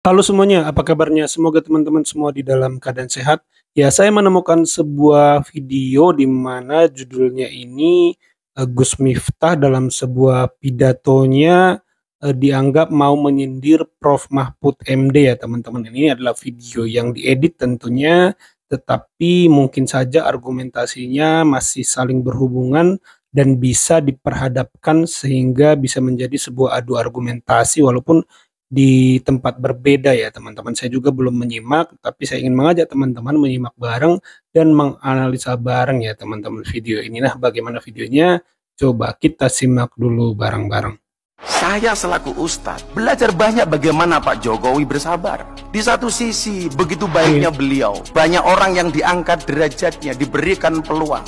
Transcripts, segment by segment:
Halo semuanya, apa kabarnya? Semoga teman-teman semua di dalam keadaan sehat. Ya, saya menemukan sebuah video di mana judulnya ini Gus Miftah dalam sebuah pidatonya dianggap mau menyindir Prof. Mahfud MD ya teman-teman. Ini adalah video yang diedit tentunya, tetapi mungkin saja argumentasinya masih saling berhubungan dan bisa diperhadapkan sehingga bisa menjadi sebuah adu argumentasi walaupun di tempat berbeda ya teman-teman. Saya juga belum menyimak, tapi saya ingin mengajak teman-teman menyimak bareng dan menganalisa bareng ya teman-teman video ini. Nah, bagaimana videonya? Coba kita simak dulu bareng-bareng. Saya selaku Ustadz belajar banyak bagaimana Pak Jokowi bersabar. Di satu sisi begitu baiknya beliau, banyak orang yang diangkat derajatnya, diberikan peluang.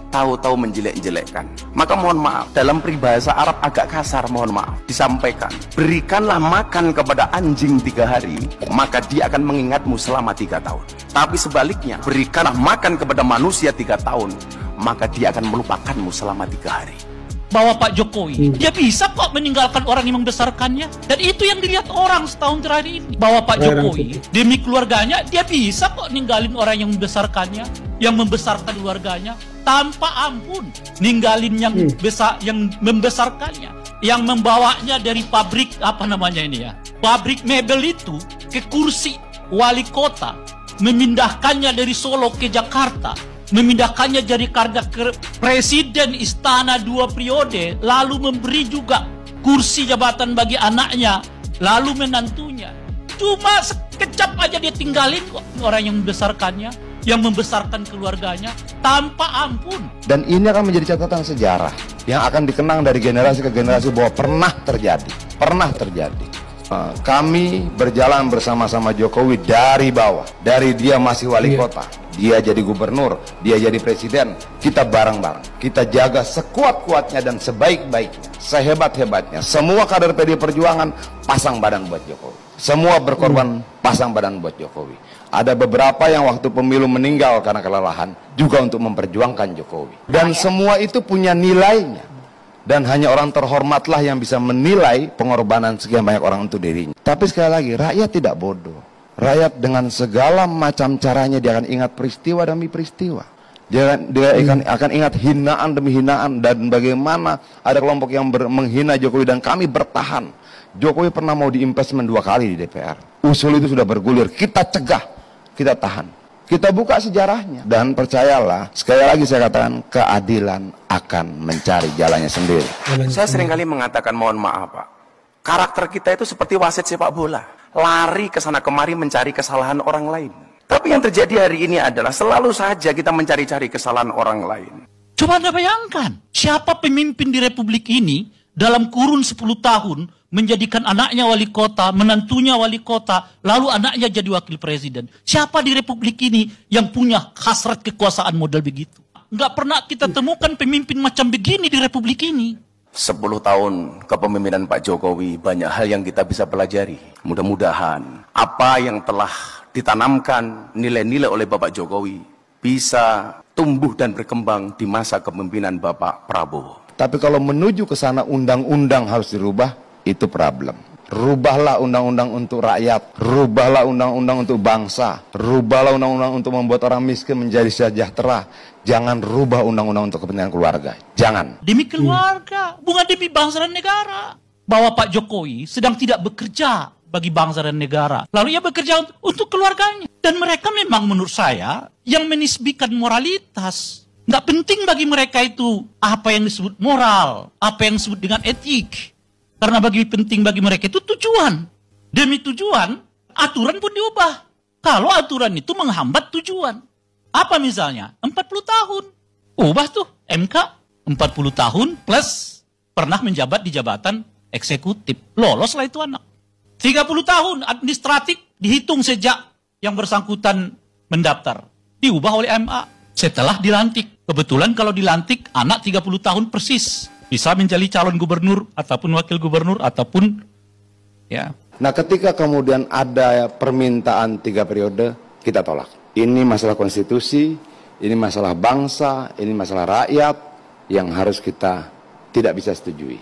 Tahu-tahu menjelek-jelekkan. Maka mohon maaf, dalam peribahasa Arab agak kasar, mohon maaf, disampaikan, berikanlah makan kepada anjing 3 hari, maka dia akan mengingatmu selama 3 tahun. Tapi sebaliknya, berikanlah makan kepada manusia 3 tahun, maka dia akan melupakanmu selama 3 hari. Bahwa Pak Jokowi, dia bisa kok meninggalkan orang yang membesarkannya. Dan itu yang dilihat orang setahun terakhir ini. Bahwa Pak Jokowi, demi keluarganya, dia bisa kok ninggalin orang yang membesarkannya, yang membesarkan keluarganya, tanpa ampun. Ninggalin yang membesarkannya, yang membawanya dari pabrik, apa namanya ini ya, pabrik mebel itu, ke kursi wali kota, memindahkannya dari Solo ke Jakarta, memindahkannya jadi karga presiden istana 2 periode, lalu memberi juga kursi jabatan bagi anaknya, lalu menantunya. Cuma sekejap aja dia tinggalin kok orang yang membesarkannya, yang membesarkan keluarganya, tanpa ampun. Dan ini akan menjadi catatan sejarah yang akan dikenang dari generasi ke generasi bahwa pernah terjadi. Kami berjalan bersama-sama Jokowi dari bawah, dari dia masih wali kota, dia jadi gubernur, dia jadi presiden, kita bareng-bareng, kita jaga sekuat-kuatnya dan sebaik-baiknya, sehebat-hebatnya. Semua kader PD Perjuangan pasang badan buat Jokowi, semua berkorban pasang badan buat Jokowi. Ada beberapa yang waktu pemilu meninggal karena kelelahan juga untuk memperjuangkan Jokowi, dan semua itu punya nilainya. Dan hanya orang terhormatlah yang bisa menilai pengorbanan sekian banyak orang untuk dirinya. Tapi sekali lagi, rakyat tidak bodoh. Rakyat dengan segala macam caranya dia akan ingat peristiwa demi peristiwa. Dia akan ingat hinaan demi hinaan, dan bagaimana ada kelompok yang menghina Jokowi dan kami bertahan. Jokowi pernah mau diimpeachment 2 kali di DPR. Usul itu sudah bergulir, kita cegah, kita tahan. Kita buka sejarahnya, dan percayalah, sekali lagi saya katakan, keadilan akan mencari jalannya sendiri. Saya seringkali mengatakan, mohon maaf Pak, karakter kita itu seperti wasit sepak bola, lari ke sana kemari mencari kesalahan orang lain. Tapi yang terjadi hari ini adalah selalu saja kita mencari-cari kesalahan orang lain. Coba Anda bayangkan, siapa pemimpin di Republik ini dalam kurun 10 tahun menjadikan anaknya wali kota, menantunya wali kota, lalu anaknya jadi wakil presiden. Siapa di Republik ini yang punya hasrat kekuasaan model begitu? Nggak pernah kita temukan pemimpin macam begini di Republik ini. 10 tahun kepemimpinan Pak Jokowi, banyak hal yang kita bisa pelajari. Mudah-mudahan apa yang telah ditanamkan nilai-nilai oleh Bapak Jokowi bisa tumbuh dan berkembang di masa kepemimpinan Bapak Prabowo. Tapi kalau menuju ke sana undang-undang harus dirubah, itu problem. Rubahlah undang-undang untuk rakyat, rubahlah undang-undang untuk bangsa, rubahlah undang-undang untuk membuat orang miskin menjadi sejahtera. Jangan rubah undang-undang untuk kepentingan keluarga. Jangan. Demi keluarga, bukan demi bangsa dan negara. Bahwa Pak Jokowi sedang tidak bekerja bagi bangsa dan negara, lalu ia bekerja untuk keluarganya. Dan mereka memang menurut saya yang menisbikan moralitas. Nggak penting bagi mereka itu apa yang disebut moral, apa yang disebut dengan etik. Karena penting bagi mereka itu tujuan. Demi tujuan, aturan pun diubah. Kalau aturan itu menghambat tujuan. Apa misalnya? 40 tahun. Ubah tuh MK 40 tahun plus pernah menjabat di jabatan eksekutif. Loloslah itu anak. 30 tahun administratif dihitung sejak yang bersangkutan mendaftar. Diubah oleh MA setelah dilantik. Kebetulan kalau dilantik anak 30 tahun persis. Bisa menjadi calon gubernur ataupun wakil gubernur ataupun ya. Nah, ketika kemudian ada permintaan 3 periode, kita tolak. Ini masalah konstitusi, ini masalah bangsa, ini masalah rakyat yang harus kita tidak bisa setujui.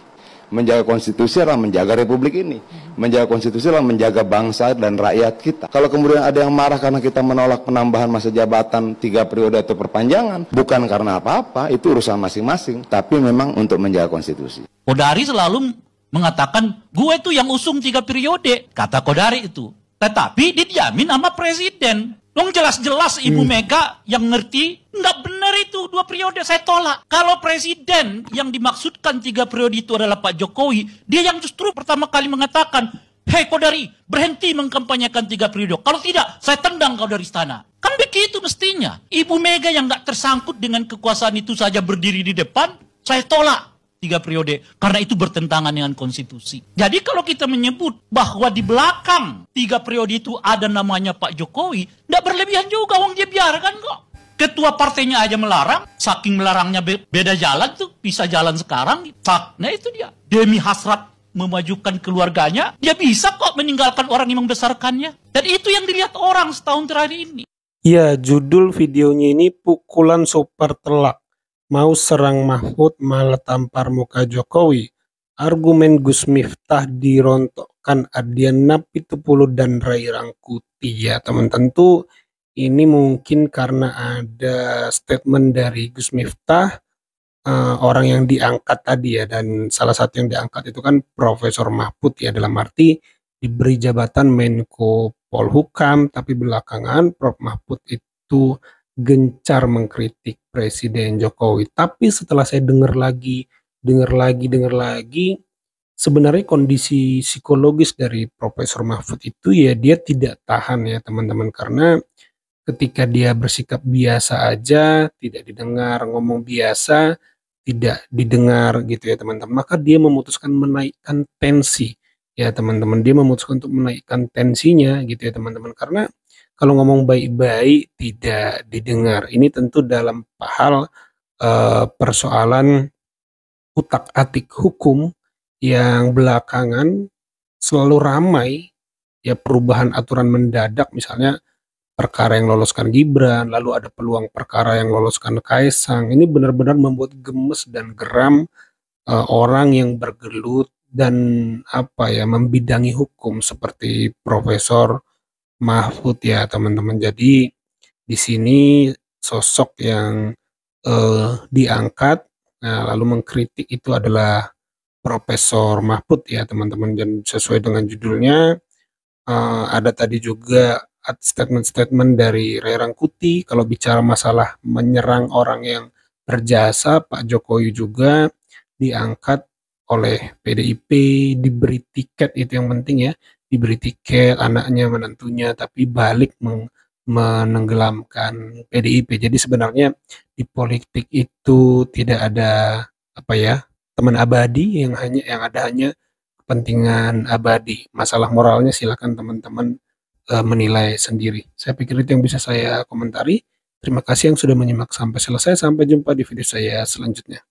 Menjaga konstitusi adalah menjaga republik ini. Menjaga konstitusi adalah menjaga bangsa dan rakyat kita. Kalau kemudian ada yang marah karena kita menolak penambahan masa jabatan 3 periode atau perpanjangan, bukan karena apa-apa, itu urusan masing-masing, tapi memang untuk menjaga konstitusi. Kodari selalu mengatakan, gue tuh yang usung 3 periode, kata Kodari itu. Tetapi dijamin sama presiden. Dong jelas-jelas Ibu Mega yang ngerti, nggak benar itu 2 periode, saya tolak. Kalau presiden yang dimaksudkan 3 periode itu adalah Pak Jokowi, dia yang justru pertama kali mengatakan, hei Kodari, berhenti mengkampanyekan 3 periode. Kalau tidak, saya tendang kau dari istana. Kan begitu mestinya. Ibu Mega yang nggak tersangkut dengan kekuasaan itu saja berdiri di depan, saya tolak 3 periode, karena itu bertentangan dengan konstitusi. Jadi kalau kita menyebut bahwa di belakang 3 periode itu ada namanya Pak Jokowi, tidak berlebihan juga, wong dia biarkan kok. Ketua partainya aja melarang, saking melarangnya beda jalan tuh, bisa jalan sekarang. Nah itu dia, demi hasrat memajukan keluarganya, dia bisa kok meninggalkan orang yang membesarkannya. Dan itu yang dilihat orang setahun terakhir ini. Ya, judul videonya ini pukulan super telak. Mau serang Mahfud malah tampar muka Jokowi. Argumen Gus Miftah dirontokkan Adian Napitupulu dan Ray Rangkuti. Ya teman, tentu ini mungkin karena ada statement dari Gus Miftah, orang yang diangkat tadi ya, dan salah satu yang diangkat itu kan Profesor Mahfud ya, dalam arti diberi jabatan Menko Polhukam, tapi belakangan Prof Mahfud itu gencar mengkritik Presiden Jokowi. Tapi setelah saya dengar lagi, sebenarnya kondisi psikologis dari Profesor Mahfud itu ya dia tidak tahan ya teman-teman, karena ketika dia bersikap biasa aja, tidak didengar, ngomong biasa, tidak didengar gitu ya teman-teman, maka dia memutuskan menaikkan tensi ya teman-teman. Dia memutuskan untuk menaikkan tensinya gitu ya teman-teman, karena kalau ngomong baik-baik tidak didengar. Ini tentu dalam hal persoalan utak-atik hukum yang belakangan selalu ramai ya, perubahan aturan mendadak, misalnya perkara yang loloskan Gibran, lalu ada peluang perkara yang loloskan Kaisang. Ini benar-benar membuat gemes dan geram orang yang bergelut dan membidangi hukum seperti Profesor Mahfud ya teman-teman. Jadi di sini sosok yang diangkat lalu mengkritik itu adalah Profesor Mahfud ya teman-teman, dan sesuai dengan judulnya ada tadi juga statement-statement dari Ray Rangkuti. Kalau bicara masalah menyerang orang yang berjasa, Pak Jokowi juga diangkat oleh PDIP, diberi tiket, itu yang penting ya, diberi tiket anaknya, menantunya, tapi balik menenggelamkan PDIP. Jadi sebenarnya di politik itu tidak ada teman abadi, yang ada hanya kepentingan abadi. Masalah moralnya silakan teman-teman menilai sendiri. Saya pikir itu yang bisa saya komentari. Terima kasih yang sudah menyimak sampai selesai. Sampai jumpa di video saya selanjutnya.